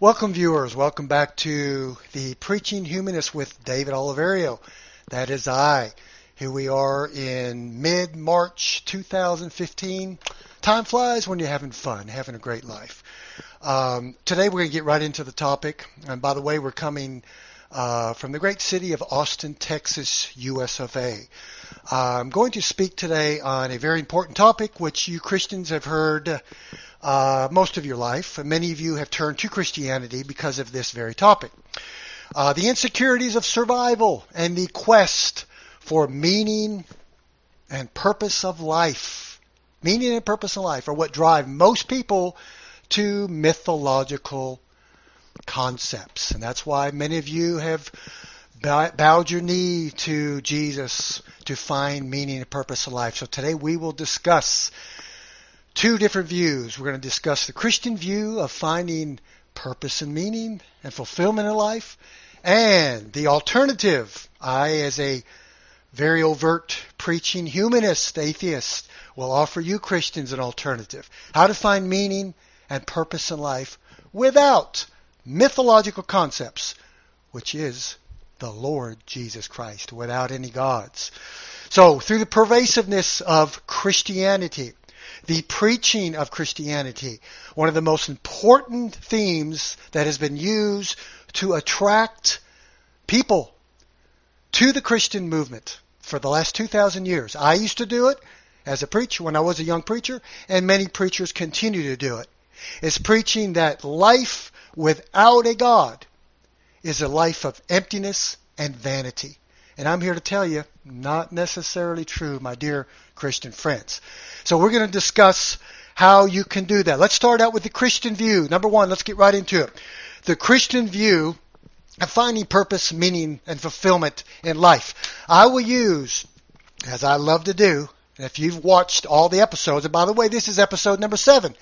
Welcome, viewers. Welcome back to the Preaching Humanist with David Oliverio. That is I. Here we are in mid-March 2015. Time flies when you're having fun, having a great life. Today we're going to get right into the topic. And by the way, we're coming from the great city of Austin, Texas, US of A. I'm going to speak today on a very important topic which you Christians have heard most of your life. Many of you have turned to Christianity because of this very topic. The insecurities of survival and the quest for meaning and purpose of life. Meaning and purpose of life are what drive most people to mythological concepts. And that's why many of you have bowed your knee to Jesus to find meaning and purpose of life. So today we will discuss two different views. We're going to discuss the Christian view of finding purpose and meaning and fulfillment in life, and the alternative. I, as a very overt preaching humanist, atheist, will offer you Christians an alternative. How to find meaning and purpose in life without mythological concepts, which is the Lord Jesus Christ, without any gods. So, through the pervasiveness of Christianity, the preaching of Christianity, one of the most important themes that has been used to attract people to the Christian movement for the last 2,000 years. I used to do it as a preacher when I was a young preacher, and many preachers continue to do it. It's preaching that life without a God is a life of emptiness and vanity. And I'm here to tell you, not necessarily true, my dear Christian friends. So we're going to discuss how you can do that. Let's start out with the Christian view. Number one, let's get right into it. The Christian view of finding purpose, meaning, and fulfillment in life. I will use, as I love to do, if you've watched all the episodes, and by the way, this is episode number 7.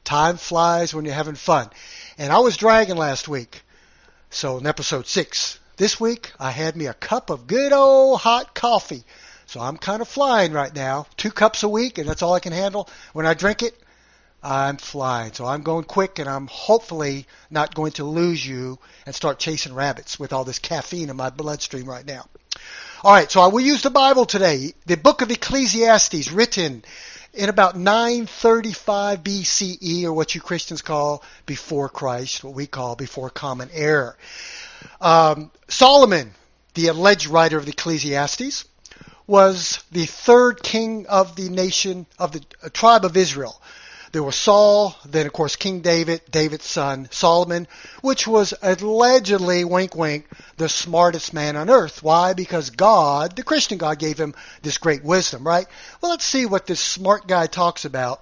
Time flies when you're having fun. And I was dragging last week, so in episode 6. This week, I had me a cup of good old hot coffee. So I'm kind of flying right now. 2 cups a week, and that's all I can handle. When I drink it, I'm flying. So I'm going quick, and I'm hopefully not going to lose you and start chasing rabbits with all this caffeine in my bloodstream right now. All right, so I will use the Bible today. The Book of Ecclesiastes, written in about 935 BCE, or what you Christians call before Christ, what we call before Common Era. Solomon, the alleged writer of the Ecclesiastes, was the 3rd king of the nation of the tribe of Israel. There was Saul, then of course King David, David's son Solomon, which was allegedly, wink wink, the smartest man on earth. Why? Because God, the Christian God, gave him this great wisdom, right? Well, let's see what this smart guy talks about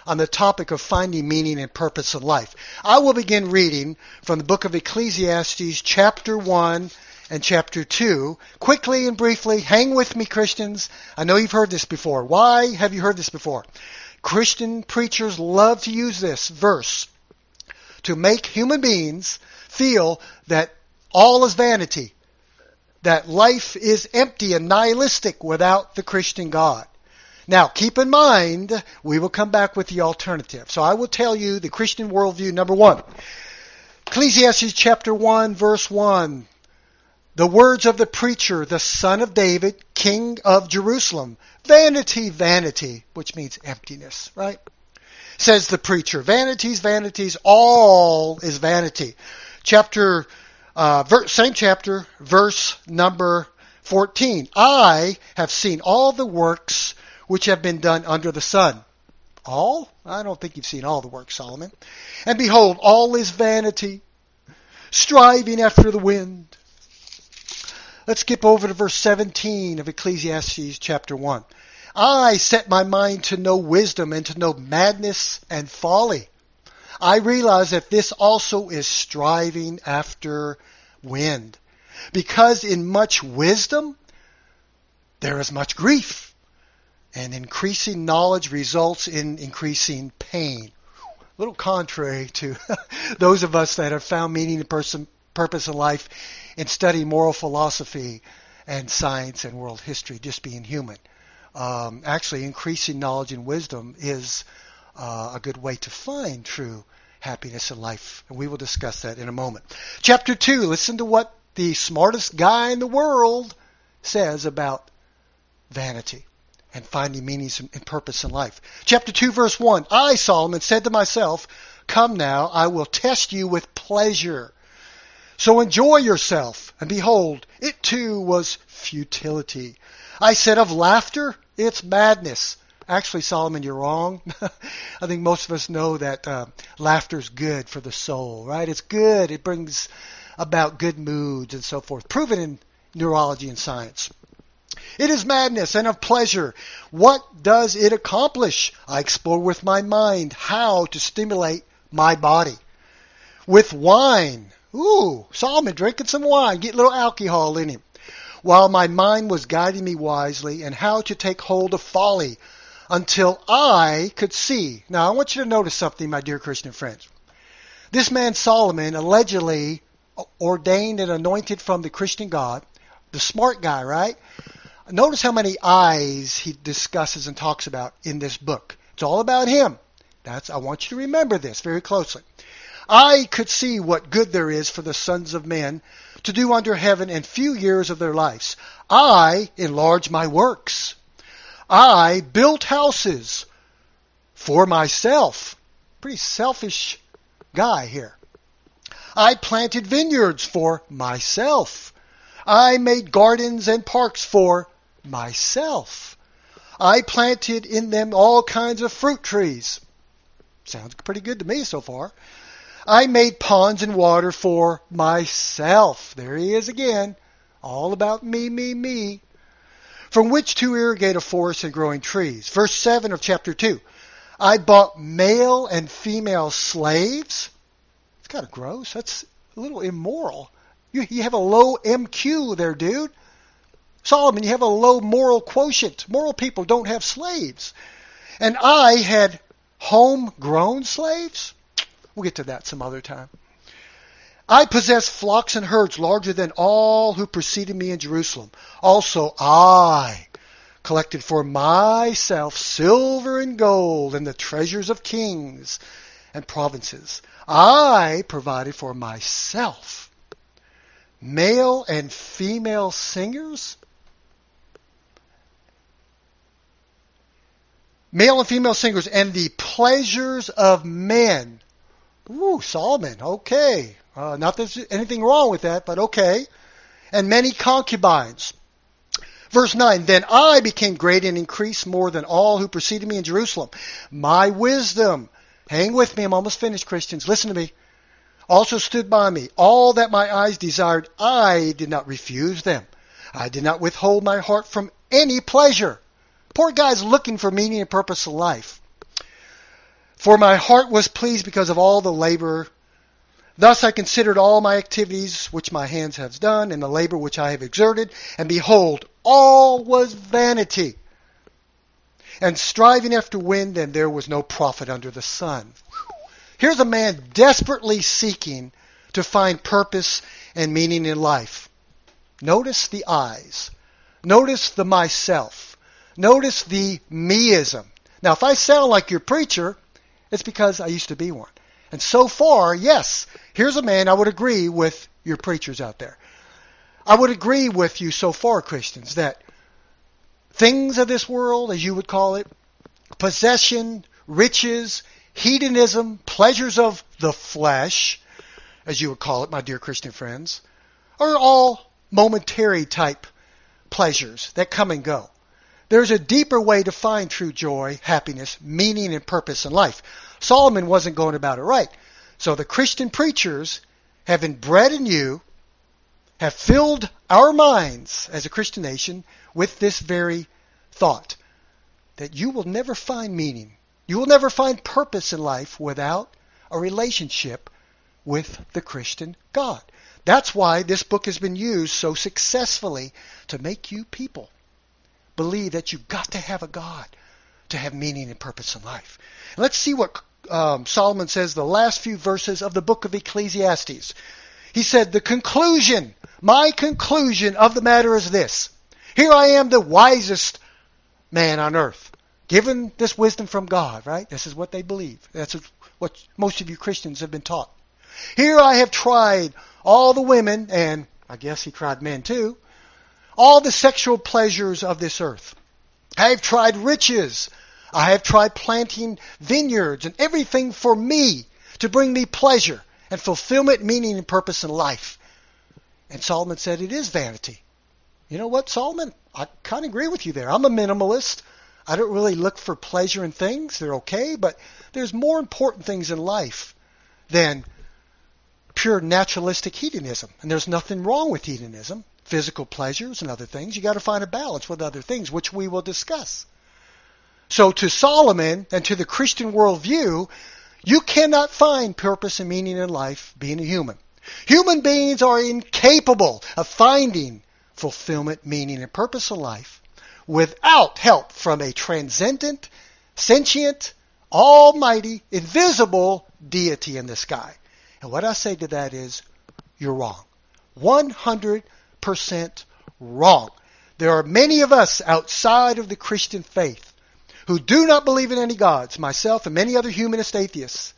on the topic of finding meaning and purpose in life. I will begin reading from the Book of Ecclesiastes, chapter 1 and chapter 2. Quickly and briefly, hang with me, Christians. I know you've heard this before. Why have you heard this before? Christian preachers love to use this verse to make human beings feel that all is vanity, that life is empty and nihilistic without the Christian God. Now, keep in mind, we will come back with the alternative. So I will tell you the Christian worldview, number 1. Ecclesiastes chapter 1, verse 1. The words of the preacher, the son of David, king of Jerusalem. Vanity, vanity, which means emptiness, right? Says the preacher. Vanities, vanities, all is vanity. Same chapter, verse number 14. I have seen all the works which have been done under the sun. All? I don't think you've seen all the works, Solomon. And behold, all is vanity, striving after the wind. Let's skip over to verse 17 of Ecclesiastes chapter 1. I set my mind to know wisdom and to know madness and folly. I realize that this also is striving after wind. Because in much wisdom, there is much grief. And increasing knowledge results in increasing pain. A little contrary to those of us that have found meaning and purpose in life in studying moral philosophy and science and world history, just being human. Actually, increasing knowledge and wisdom is a good way to find true happiness in life. And we will discuss that in a moment. Chapter 2, listen to what the smartest guy in the world says about vanity and finding meaning and purpose in life. Chapter 2, verse 1, I, Solomon, said to myself, come now, I will test you with pleasure. So enjoy yourself. And behold, it too was futility. I said of laughter, it's madness. Actually, Solomon, you're wrong. I think most of us know that laughter's good for the soul, right? It's good. It brings about good moods and so forth. Proven in neurology and science. It is madness and of pleasure. What does it accomplish? I explore with my mind how to stimulate my body. With wine. Ooh, Solomon drinking some wine. Get a little alcohol in him. While my mind was guiding me wisely and how to take hold of folly until I could see. Now, I want you to notice something, my dear Christian friends. This man Solomon, allegedly ordained and anointed from the Christian God, the smart guy, right? Notice how many I's he discusses and talks about in this book. It's all about him. I want you to remember this very closely. I could see what good there is for the sons of men to do under heaven in few years of their lives. I enlarged my works. I built houses for myself. Pretty selfish guy here. I planted vineyards for myself. I made gardens and parks for myself. I planted in them all kinds of fruit trees. Sounds pretty good to me so far. I made ponds and water for myself. There he is again. All about me, me, me. From which to irrigate a forest and growing trees. Verse 7 of chapter 2. I bought male and female slaves. It's kind of gross. That's a little immoral. You have a low MQ there, dude. Solomon, you have a low moral quotient. Moral people don't have slaves. And I had homegrown slaves. We'll get to that some other time. I possess flocks and herds larger than all who preceded me in Jerusalem. Also I collected for myself silver and gold and the treasures of kings and provinces. I provided for myself male and female singers. Male and female singers and the pleasures of men. Ooh, Solomon, okay. Not that there's anything wrong with that, but okay. And many concubines. Verse 9, then I became great and increased more than all who preceded me in Jerusalem. My wisdom, hang with me, I'm almost finished, Christians, listen to me, also stood by me. All that my eyes desired, I did not refuse them. I did not withhold my heart from any pleasure. Poor guy's looking for meaning and purpose in life. For my heart was pleased because of all the labor. Thus I considered all my activities which my hands have done, and the labor which I have exerted, and behold, all was vanity, and striving after wind, and there was no profit under the sun. Here's a man desperately seeking to find purpose and meaning in life. Notice the I's. Notice the myself. Notice the meism. Now, if I sound like your preacher, it's because I used to be one. And so far, yes, here's a man I would agree with your preachers out there. I would agree with you so far, Christians, that things of this world, as you would call it, possession, riches, hedonism, pleasures of the flesh, as you would call it, my dear Christian friends, are all momentary type pleasures that come and go. There's a deeper way to find true joy, happiness, meaning, and purpose in life. Solomon wasn't going about it right. So the Christian preachers have been bred in you, have filled our minds as a Christian nation with this very thought, that you will never find meaning, you will never find purpose in life without a relationship with the Christian God. That's why this book has been used so successfully to make you people believe that you've got to have a God to have meaning and purpose in life. And let's see what Solomon says, the last few verses of the Book of Ecclesiastes. He said, the conclusion, my conclusion of the matter is this. Here I am, the wisest man on earth, given this wisdom from God, right? This is what they believe. That's what most of you Christians have been taught. Here I have tried all the women, and I guess he tried men too, all the sexual pleasures of this earth. I have tried riches. I have tried planting vineyards and everything for me to bring me pleasure and fulfillment, meaning, and purpose in life. And Solomon said it is vanity. You know what, Solomon? I kind of agree with you there. I'm a minimalist. I don't really look for pleasure in things. They're okay, but there's more important things in life than pure naturalistic hedonism. And there's nothing wrong with hedonism, physical pleasures and other things. You got to find a balance with other things, which we will discuss. So to Solomon and to the Christian worldview, you cannot find purpose and meaning in life being a human. Human beings are incapable of finding fulfillment, meaning, and purpose in life without help from a transcendent, sentient, almighty, invisible deity in the sky. And what I say to that is, you're wrong. 100% wrong. There are many of us outside of the Christian faith who do not believe in any gods, myself and many other humanist atheists,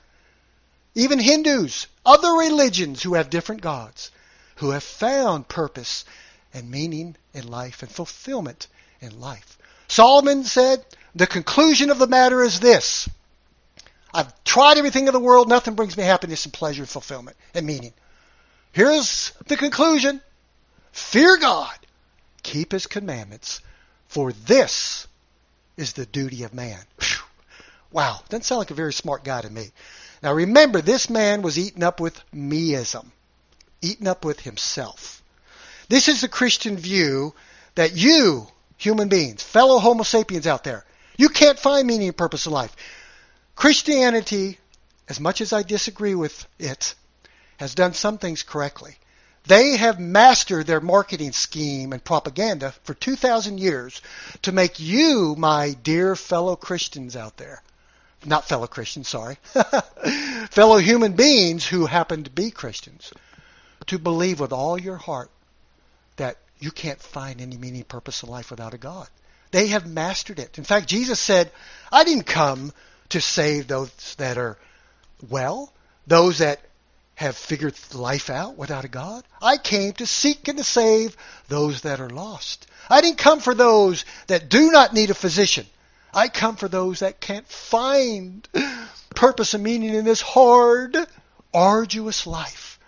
even Hindus, other religions who have different gods, who have found purpose and meaning in life and fulfillment in life. Solomon said, the conclusion of the matter is this: I've tried everything in the world, nothing brings me happiness and pleasure and fulfillment and meaning. Here's the conclusion: fear God, keep His commandments, for this is the duty of man. Whew. Wow, doesn't sound like a very smart guy to me. Now remember, this man was eaten up with meism, eaten up with himself. This is the Christian view that you, human beings, fellow Homo sapiens out there, you can't find meaning and purpose in life. Christianity, as much as I disagree with it, has done some things correctly. They have mastered their marketing scheme and propaganda for 2,000 years to make you, my dear fellow Christians out there, not fellow Christians, sorry, fellow human beings who happen to be Christians, to believe with all your heart that you can't find any meaning and purpose in life without a God. They have mastered it. In fact, Jesus said, I didn't come to save those that are well, those that have figured life out without a God. I came to seek and to save those that are lost. I didn't come for those that do not need a physician. I come for those that can't find purpose and meaning in this hard, arduous life.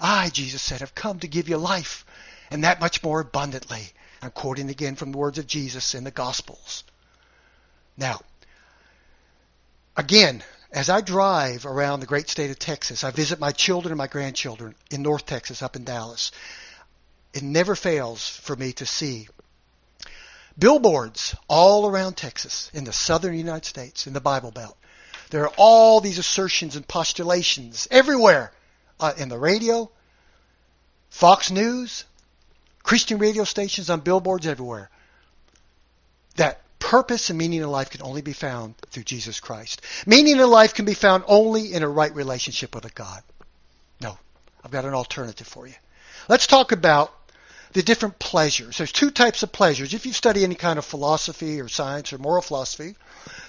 I, Jesus said, have come to give you life, and that much more abundantly. I'm quoting again from the words of Jesus in the Gospels. Now, again, as I drive around the great state of Texas, I visit my children and my grandchildren in North Texas, up in Dallas. It never fails for me to see billboards all around Texas, in the southern United States, in the Bible Belt. There are all these assertions and postulations everywhere, in the radio, Fox News, Christian radio stations, on billboards everywhere, that purpose and meaning in life can only be found through Jesus Christ. Meaning in life can be found only in a right relationship with a God. No, I've got an alternative for you. Let's talk about the different pleasures. There's two types of pleasures. If you study any kind of philosophy or science or moral philosophy,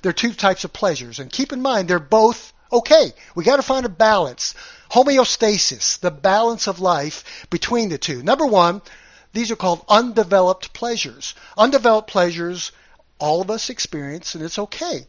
there are two types of pleasures. And keep in mind, they're both okay. We got to find a balance. Homeostasis, the balance of life between the two. Number one, these are called undeveloped pleasures. Undeveloped pleasures, all of us experience, and it's okay.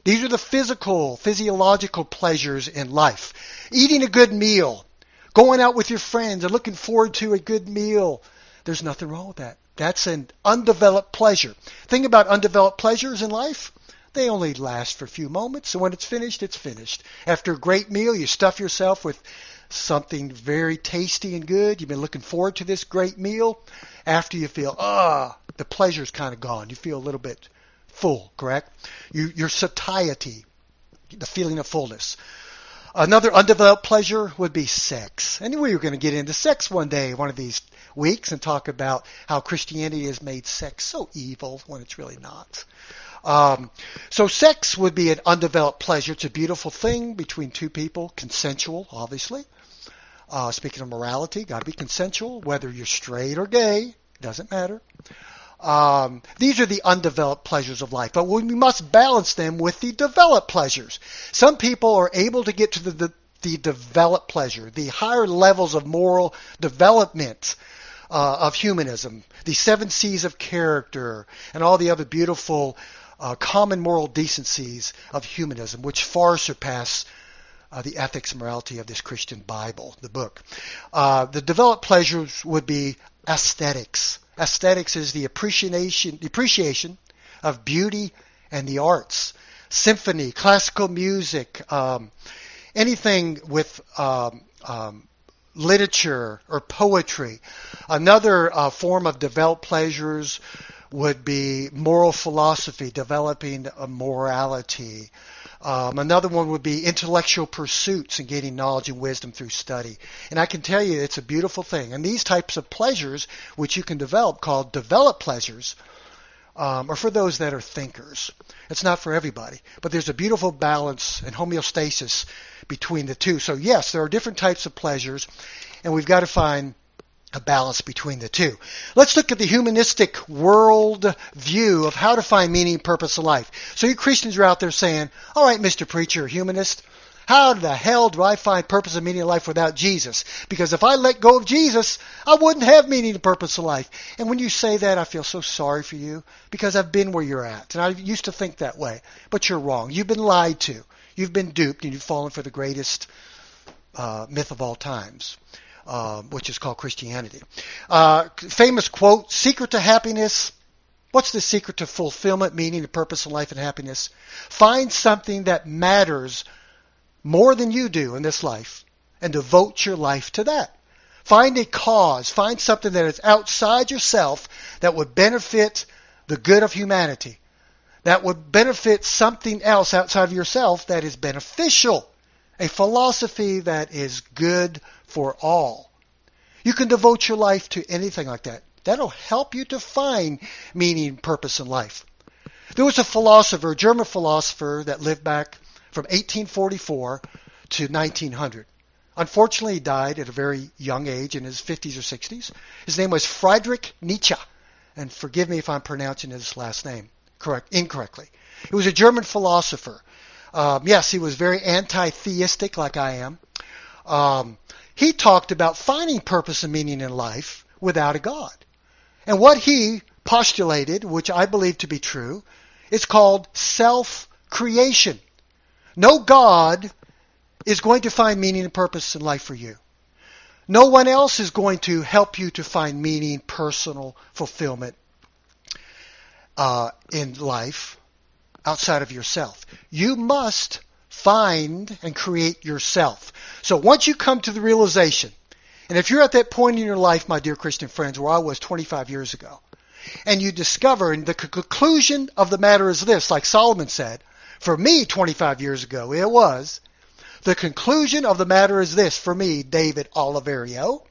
These are the physiological pleasures in life. Eating a good meal, going out with your friends and looking forward to a good meal. There's nothing wrong with that. That's an undeveloped pleasure. Thing about undeveloped pleasures in life, they only last for a few moments, and when it's finished, it's finished. After a great meal, you stuff yourself with something very tasty and good. You've been looking forward to this great meal. After you feel, the pleasure's kind of gone. You feel a little bit full, correct? Your satiety, the feeling of fullness. Another undeveloped pleasure would be sex. Anyway, we're going to get into sex one day, one of these weeks, and talk about how Christianity has made sex so evil when it's really not. So sex would be an undeveloped pleasure. It's a beautiful thing between two people, consensual, obviously. Speaking of morality, got to be consensual, whether you're straight or gay, doesn't matter. These are the undeveloped pleasures of life, but we must balance them with the developed pleasures. Some people are able to get to the developed pleasure, the higher levels of moral development of humanism, the 7 C's of character, and all the other beautiful common moral decencies of humanism, which far surpass the ethics and morality of this Christian Bible, the book. The developed pleasures would be aesthetics. Aesthetics is the appreciation of beauty and the arts. Symphony, classical music, anything with literature or poetry. Another form of developed pleasures would be moral philosophy, developing a morality. Another one would be intellectual pursuits and gaining knowledge and wisdom through study. And I can tell you it's a beautiful thing. And these types of pleasures, which you can develop, called developed pleasures, are for those that are thinkers. It's not for everybody. But there's a beautiful balance and homeostasis between the two. So yes, there are different types of pleasures, and we've got to find a balance between the two. Let's look at the humanistic world view of how to find meaning and purpose in life. So you Christians are out there saying, all right, Mr. Preacher, humanist, how the hell do I find purpose and meaning in life without Jesus? Because if I let go of Jesus, I wouldn't have meaning and purpose in life. And when you say that, I feel so sorry for you because I've been where you're at. And I used to think that way. But you're wrong. You've been lied to. You've been duped, and you've fallen for the greatest myth of all times. Which is called Christianity. Famous quote, secret to happiness. What's the secret to fulfillment, meaning, and purpose in life and happiness? Find something that matters more than you do in this life and devote your life to that. Find a cause. Find something that is outside yourself that would benefit the good of humanity. That would benefit something else outside of yourself that is beneficial. A philosophy that is good for all. You can devote your life to anything like that. That'll help you to find meaning and purpose in life. There was a philosopher, a German philosopher, that lived back from 1844 to 1900. Unfortunately, he died at a very young age, in his 50s or 60s. His name was Friedrich Nietzsche. And forgive me if I'm pronouncing his last name incorrectly. He was a German philosopher. Yes, he was very anti-theistic like I am. He talked about finding purpose and meaning in life without a God. And what he postulated, which I believe to be true, is called self-creation. No God is going to find meaning and purpose in life for you. No one else is going to help you to find meaning, personal fulfillment in life outside of yourself. You must find and create yourself. So once you come to the realization, and if you're at that point in your life, my dear Christian friends, where I was 25 years ago, and you discover, and the conclusion of the matter is this, like Solomon said, for me 25 years ago, it was, the conclusion of the matter is this, for me, David Oliverio,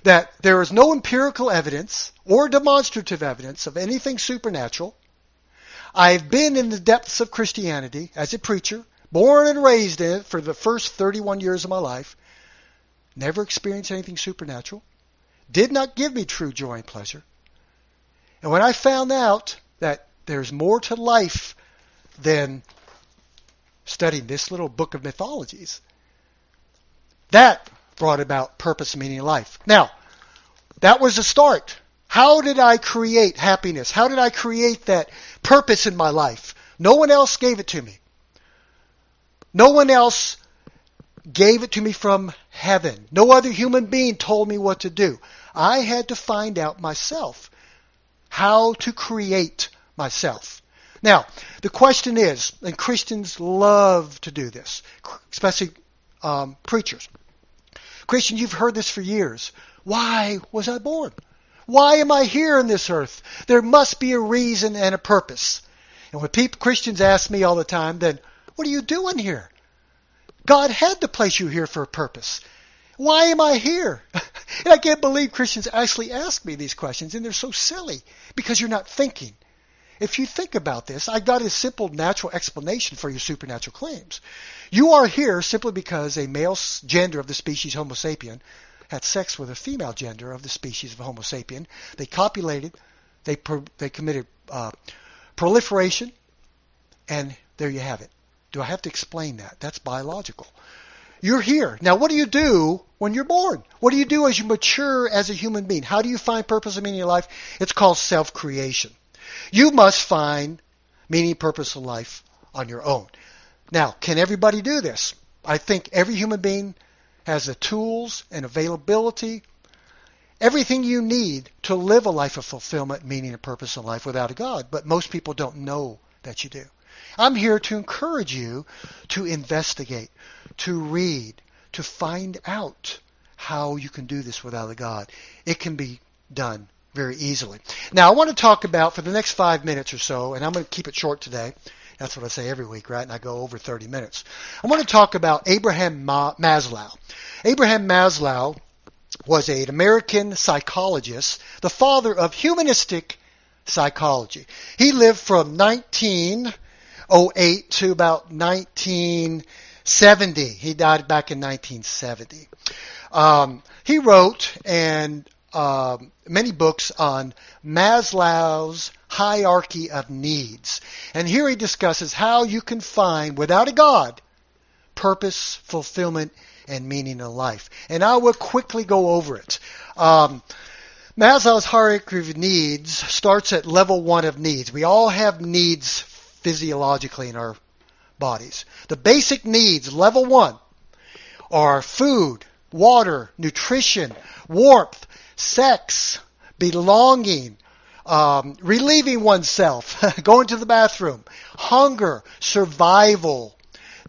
that there is no empirical evidence or demonstrative evidence of anything supernatural. I've been in the depths of Christianity as a preacher, born and raised in it for the first 31 years of my life, never experienced anything supernatural, did not give me true joy and pleasure. And when I found out that there's more to life than studying this little book of mythologies, that brought about purpose and meaning in life. Now, that was the start. How did I create happiness? How did I create that purpose in my life? No one else gave it to me. No one else gave it to me from heaven. No other human being told me what to do. I had to find out myself how to create myself. Now, the question is, and Christians love to do this, especially preachers. Christians, you've heard this for years. Why was I born? Why am I here on this earth? There must be a reason and a purpose. And when Christians ask me all the time, then what are you doing here? God had to place you here for a purpose. Why am I here? And I can't believe Christians actually ask me these questions, and they're so silly because you're not thinking. If you think about this, I got a simple natural explanation for your supernatural claims. You are here simply because a male gender of the species Homo sapien had sex with a female gender of the species of Homo sapien. They copulated, They committed proliferation, and there you have it. Do I have to explain that? That's biological. You're here. Now, what do you do when you're born? What do you do as you mature as a human being? How do you find purpose and meaning in your life? It's called self-creation. You must find meaning, purpose in life on your own. Now, can everybody do this? I think every human being has the tools and availability, everything you need to live a life of fulfillment, meaning, and purpose in life without a God. But most people don't know that you do. I'm here to encourage you to investigate, to read, to find out how you can do this without a God. It can be done very easily. Now, I want to talk about, for the next 5 minutes or so, and I'm going to keep it short today. That's what I say every week, right? And I go over 30 minutes. I want to talk about Abraham Maslow. Abraham Maslow was an American psychologist, the father of humanistic psychology. He lived from 1908 to about 1970. He died back in 1970. He wrote many books on Maslow's hierarchy of needs. And here he discusses how you can find, without a God, purpose, fulfillment, and meaning in life. And I will quickly go over it. Maslow's hierarchy of needs starts at level 1 of needs. We all have needs physiologically in our bodies. The basic needs, level 1, are food, water, nutrition, warmth, sex, belonging, relieving oneself, going to the bathroom, hunger, survival.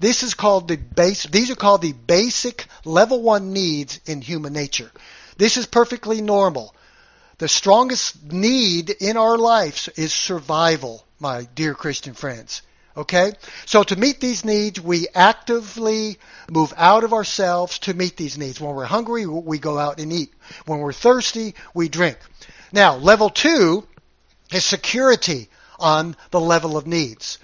These are called the basic level 1 needs in human nature. This is perfectly normal. The strongest need in our lives is survival, my dear Christian friends. Okay? So to meet these needs, we actively move out of ourselves to meet these needs. When we're hungry, we go out and eat. When we're thirsty, we drink. Now, level 2 is security on the level of needs.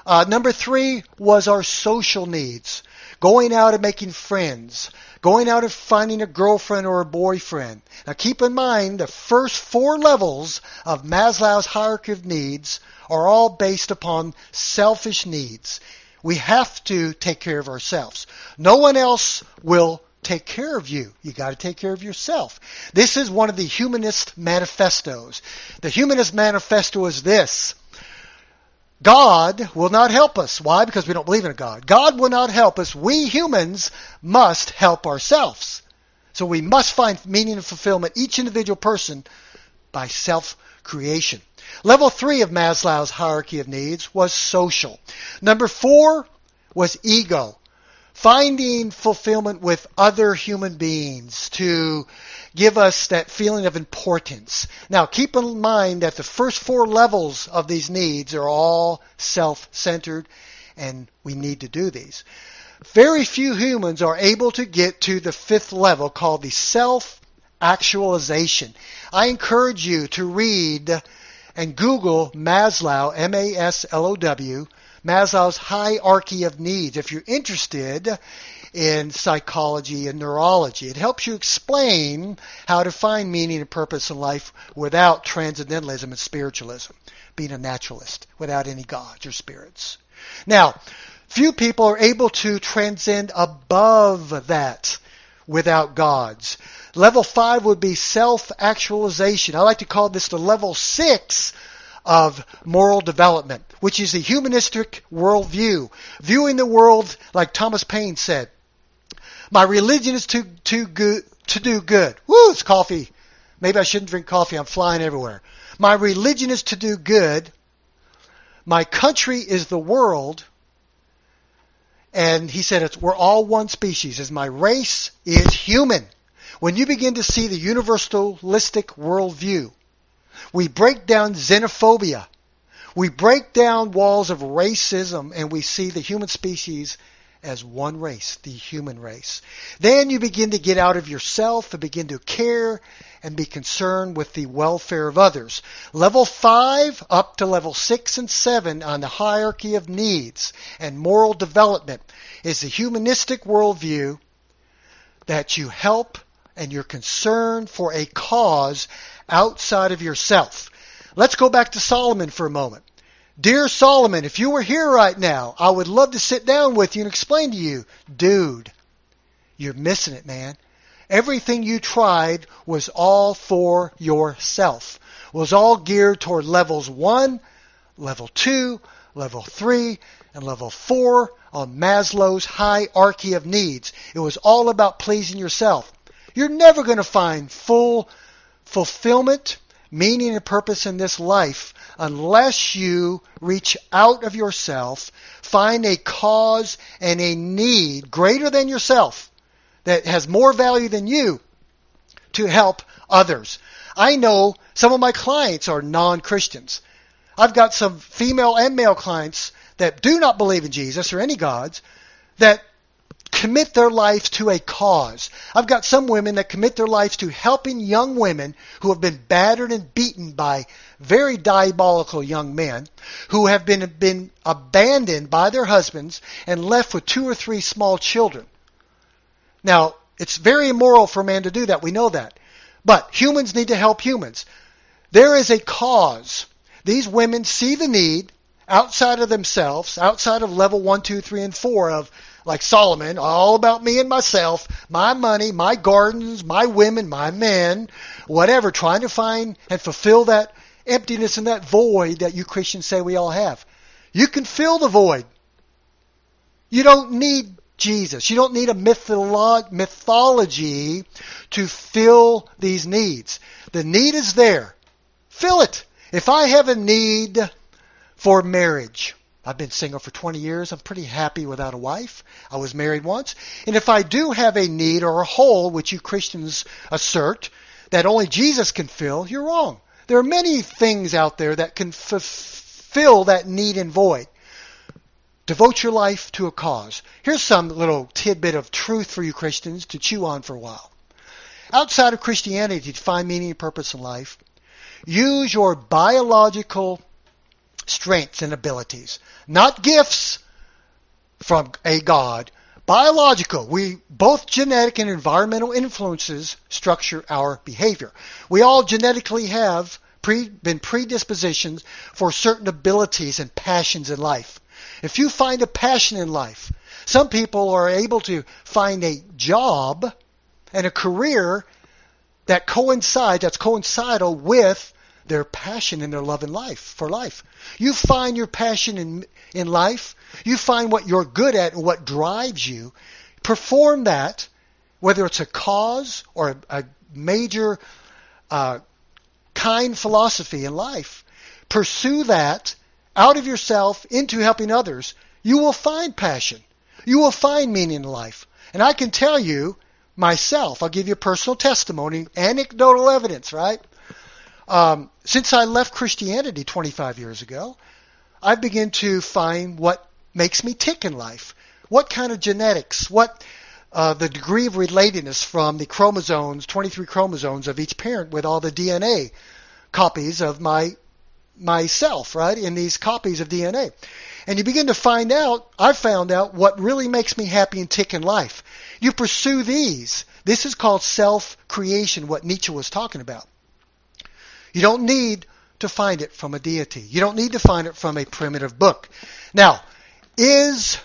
Number 3 was our social needs. Going out and making friends. Going out and finding a girlfriend or a boyfriend. Now keep in mind the first 4 levels of Maslow's hierarchy of needs are all based upon selfish needs. We have to take care of ourselves. No one else will take care of you. You got to take care of yourself. This is one of the Humanist Manifestos. The Humanist Manifesto is this: God will not help us. Why? Because we don't believe in a God. God will not help us. We humans must help ourselves. So we must find meaning and fulfillment, each individual person, by self-creation. Level 3 of Maslow's hierarchy of needs was social. Number 4 was ego. Finding fulfillment with other human beings to give us that feeling of importance. Now, keep in mind that the first 4 levels of these needs are all self-centered, and we need to do these. Very few humans are able to get to the 5th level, called the self-actualization. I encourage you to read and Google Maslow, M-A-S-L-O-W, Maslow's hierarchy of needs. If you're interested in psychology and neurology, it helps you explain how to find meaning and purpose in life without transcendentalism and spiritualism, being a naturalist, without any gods or spirits. Now, few people are able to transcend above that without gods. Level 5 would be self-actualization. I like to call this the level 6 of moral development, which is the humanistic worldview. Viewing the world, like Thomas Paine said, my religion is to do good. Woo, it's coffee. Maybe I shouldn't drink coffee. I'm flying everywhere. My religion is to do good. My country is the world. And he said, we're all one species, as my race is human. When you begin to see the universalistic worldview, we break down xenophobia. We break down walls of racism, and we see the human species as one race, the human race. Then you begin to get out of yourself and begin to care and be concerned with the welfare of others. Level 5 up to level 6 and 7 on the hierarchy of needs and moral development is the humanistic worldview that you help and you're concerned for a cause outside of yourself. Let's go back to Solomon for a moment. Dear Solomon, if you were here right now, I would love to sit down with you and explain to you, dude, you're missing it, man. Everything you tried was all for yourself. Was all geared toward levels 1, level 2, level 3, and level 4 on Maslow's hierarchy of needs. It was all about pleasing yourself. You're never going to find full fulfillment, meaning and purpose in this life unless you reach out of yourself, find a cause and a need greater than yourself that has more value than you to help others. I know some of my clients are non-Christians. I've got some female and male clients that do not believe in Jesus or any gods that commit their lives to a cause. I've got some women that commit their lives to helping young women who have been battered and beaten by very diabolical young men who have been abandoned by their husbands and left with 2 or 3 small children. Now, it's very immoral for a man to do that. We know that. But humans need to help humans. There is a cause. These women see the need outside of themselves, outside of level 1, 2, 3, and 4 of, like Solomon, all about me and myself, my money, my gardens, my women, my men, whatever, trying to find and fulfill that emptiness and that void that you Christians say we all have. You can fill the void. You don't need Jesus. You don't need a mythology to fill these needs. The need is there. Fill it. If I have a need for marriage, I've been single for 20 years. I'm pretty happy without a wife. I was married once. And if I do have a need or a hole, which you Christians assert, that only Jesus can fill, you're wrong. There are many things out there that can fulfill that need and void. Devote your life to a cause. Here's some little tidbit of truth for you Christians to chew on for a while. Outside of Christianity, to find meaning and purpose in life, use your biological strengths and abilities. Not gifts from a God. Biological. Both genetic and environmental influences structure our behavior. We all genetically have been predispositions for certain abilities and passions in life. If you find a passion in life, some people are able to find a job and a career that that's coincidental with their passion and their love in life, for life. You find your passion in life. You find what you're good at and what drives you. Perform that, whether it's a cause or a major kind philosophy in life. Pursue that out of yourself into helping others. You will find passion. You will find meaning in life. And I can tell you myself, I'll give you a personal testimony, anecdotal evidence, right? Since I left Christianity 25 years ago, I began to find what makes me tick in life. What kind of genetics, what the degree of relatedness from the chromosomes, 23 chromosomes of each parent with all the DNA copies of myself, right, in these copies of DNA. And you begin to find out, I found out what really makes me happy and tick in life. You pursue these. This is called self-creation, what Nietzsche was talking about. You don't need to find it from a deity. You don't need to find it from a primitive book. Now, is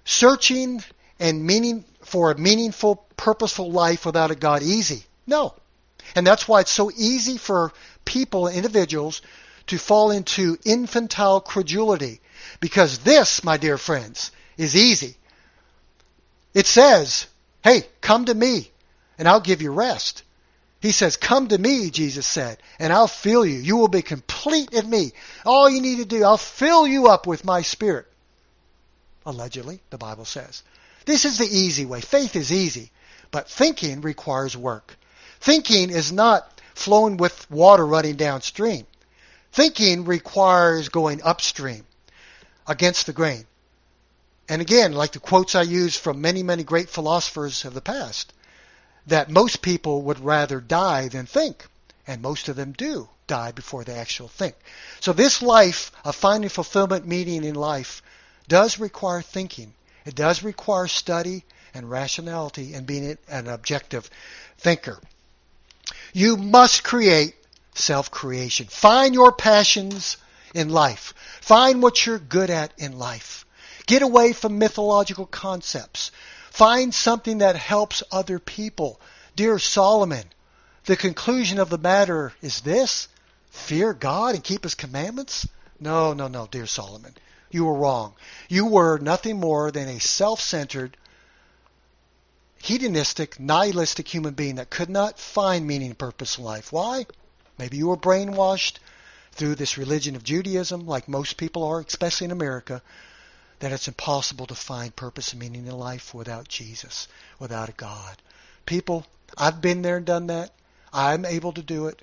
searching and for a meaningful, purposeful life without a God easy? No. And that's why it's so easy for people, individuals, to fall into infantile credulity. Because this, my dear friends, is easy. It says, hey, come to me, and I'll give you rest. He says, come to me, Jesus said, and I'll fill you. You will be complete in me. All you need to do, I'll fill you up with my Spirit. Allegedly, the Bible says. This is the easy way. Faith is easy, but thinking requires work. Thinking is not flowing with water running downstream. Thinking requires going upstream, against the grain. And again, like the quotes I use from many, many great philosophers of the past, that most people would rather die than think. And most of them do die before they actually think. So this life of finding fulfillment, meaning in life, does require thinking. It does require study and rationality and being an objective thinker. You must create self-creation. Find your passions in life. Find what you're good at in life. Get away from mythological concepts. Find something that helps other people. Dear Solomon, the conclusion of the matter is this: fear God and keep His commandments? No, dear Solomon. You were wrong. You were nothing more than a self-centered, hedonistic, nihilistic human being that could not find meaning and purpose in life. Why? Maybe you were brainwashed through this religion of Judaism, like most people are, especially in America, that it's impossible to find purpose and meaning in life without Jesus, without a God. People, I've been there and done that. I'm able to do it.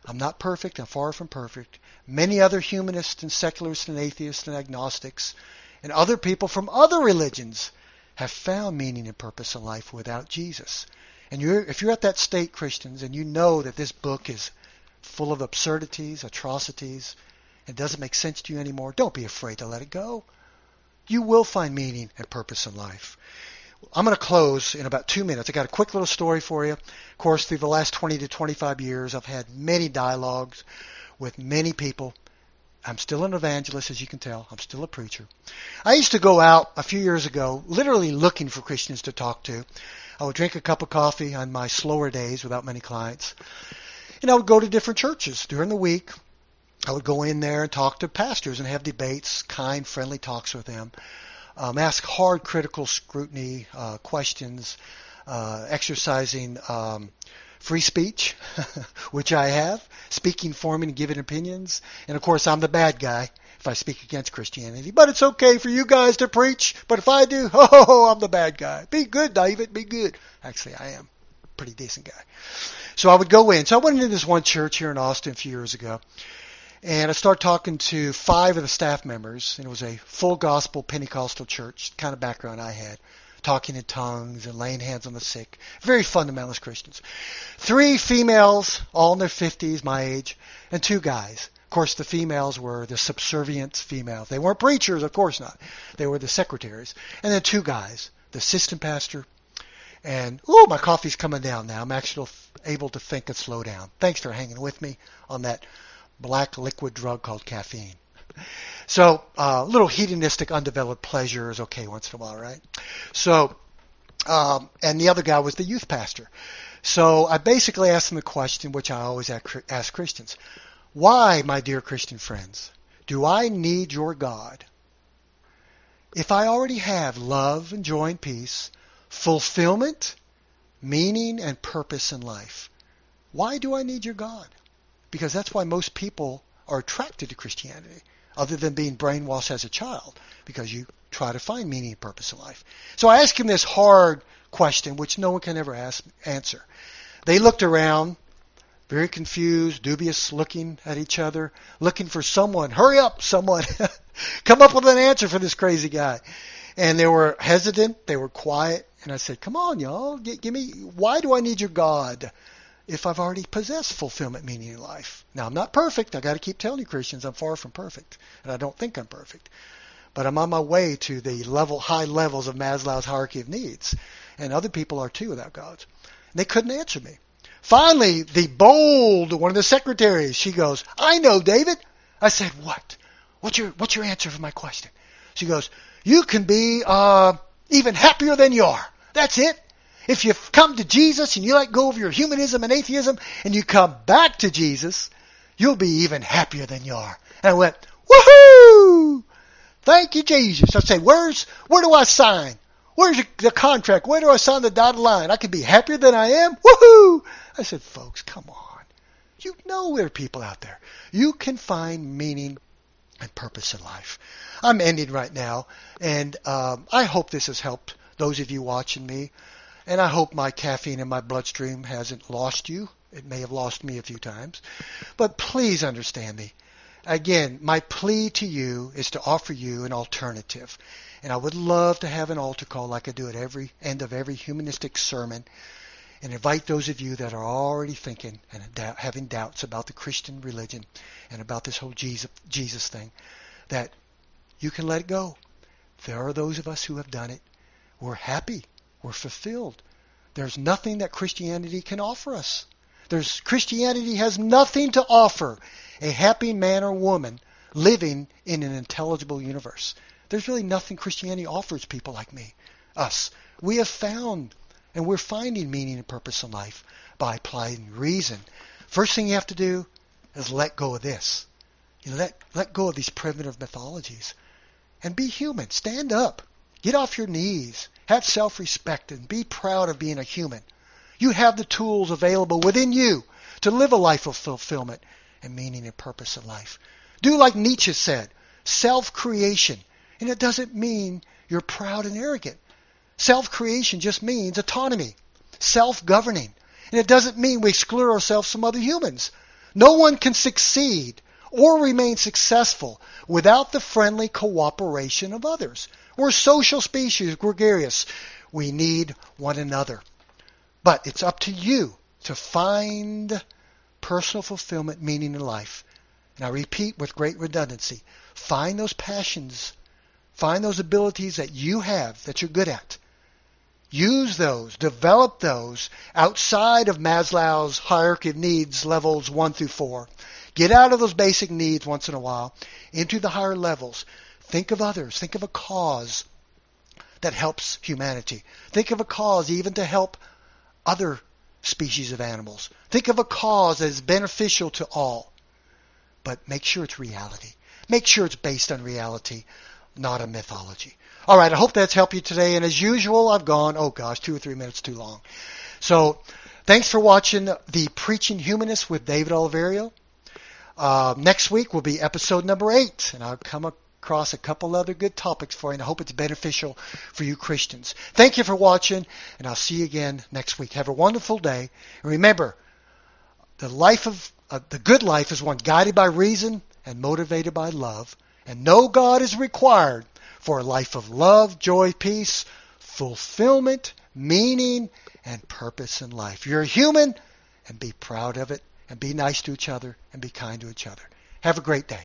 I'm not perfect. I'm far from perfect. Many other humanists and secularists and atheists and agnostics and other people from other religions have found meaning and purpose in life without Jesus. And if you're at that state, Christians, and you know that this book is full of absurdities, atrocities, and doesn't make sense to you anymore, don't be afraid to let it go. You will find meaning and purpose in life. I'm going to close in about 2 minutes. I got a quick little story for you. Of course, through the last 20 to 25 years, I've had many dialogues with many people. I'm still an evangelist, as you can tell. I'm still a preacher. I used to go out a few years ago, literally looking for Christians to talk to. I would drink a cup of coffee on my slower days without many clients. And I would go to different churches during the week. I would go in there and talk to pastors and have debates, kind, friendly talks with them. Ask hard, critical scrutiny questions, exercising free speech, which I have, speaking for me and giving opinions. And, of course, I'm the bad guy if I speak against Christianity. But it's okay for you guys to preach. But if I do, I'm the bad guy. Be good, David, be good. Actually, I am a pretty decent guy. So I would go in. So I went into this one church here in Austin a few years ago. And I started talking to 5 of the staff members, and it was a full gospel Pentecostal church, kind of background I had, talking in tongues and laying hands on the sick. Very fundamentalist Christians. 3 females, all in their 50s, my age, and 2 guys. Of course, the females were the subservient females. They weren't preachers, of course not. They were the secretaries. And then 2 guys, the assistant pastor, and, my coffee's coming down now. I'm actually able to think and slow down. Thanks for hanging with me on that black liquid drug called caffeine. So a little hedonistic, undeveloped pleasure is okay once in a while, right? So, and the other guy was the youth pastor. So I basically asked him a question, which I always ask Christians. Why, my dear Christian friends, do I need your God if I already have love and joy and peace, fulfillment, meaning, and purpose in life? Why do I need your God? Because that's why most people are attracted to Christianity, other than being brainwashed as a child, because you try to find meaning and purpose in life. So I asked him this hard question, which no one can ever answer. They looked around, very confused, dubious, looking at each other, looking for someone. Hurry up, someone. Come up with an answer for this crazy guy. And they were hesitant. They were quiet. And I said, come on, y'all. Give me, why do I need your God if I've already possessed fulfillment, meaning in life? Now, I'm not perfect. I got to keep telling you, Christians, I'm far from perfect, and I don't think I'm perfect. But I'm on my way to the high levels of Maslow's hierarchy of needs, and other people are too without God. And they couldn't answer me. Finally, the bold one of the secretaries, she goes, I know, David. I said, what? What's your answer for my question? She goes, you can be even happier than you are. That's it. If you come to Jesus and you let go of your humanism and atheism and you come back to Jesus, you'll be even happier than you are. And I went, woohoo! Thank you, Jesus. I say, where do I sign? Where's the contract? Where do I sign the dotted line? I can be happier than I am? Woohoo! I said, folks, come on. You know there are people out there. You can find meaning and purpose in life. I'm ending right now, and I hope this has helped those of you watching me. And I hope my caffeine in my bloodstream hasn't lost you. It may have lost me a few times. But please understand me. Again, my plea to you is to offer you an alternative. And I would love to have an altar call like I do at every end of every humanistic sermon, and invite those of you that are already thinking and having doubts about the Christian religion and about this whole Jesus thing, that you can let it go. There are those of us who have done it. We're happy. We're fulfilled. There's nothing that Christianity can offer us. Christianity has nothing to offer a happy man or woman living in an intelligible universe. There's really nothing Christianity offers people like me, us. We have found and we're finding meaning and purpose in life by applying reason. First thing you have to do is let go of this. You let go of these primitive mythologies and be human. Stand up. Get off your knees. Have self-respect and be proud of being a human. You have the tools available within you to live a life of fulfillment and meaning and purpose in life. Do like Nietzsche said, self-creation. And it doesn't mean you're proud and arrogant. Self-creation just means autonomy, self-governing. And it doesn't mean we exclude ourselves from other humans. No one can succeed or remain successful without the friendly cooperation of others. We're social species, gregarious. We need one another. But it's up to you to find personal fulfillment, meaning in life. And I repeat with great redundancy, find those passions, find those abilities that you have, that you're good at. Use those, develop those outside of Maslow's hierarchy of needs, levels 1 through 4. Get out of those basic needs once in a while into the higher levels. Think of others. Think of a cause that helps humanity. Think of a cause even to help other species of animals. Think of a cause that is beneficial to all. But make sure it's reality. Make sure it's based on reality, not a mythology. All right, I hope that's helped you today. And as usual, I've gone, 2 or 3 minutes too long. So thanks for watching the Preaching Humanist with David Oliverio. Next week will be episode number 8, and I'll come across a couple other good topics for you, and I hope it's beneficial for you Christians. Thank you for watching, and I'll see you again next week. Have a wonderful day. And remember, the good life is one guided by reason and motivated by love, and no God is required for a life of love, joy, peace, fulfillment, meaning, and purpose in life. You're a human, and be proud of it, and be nice to each other, and be kind to each other. Have a great day.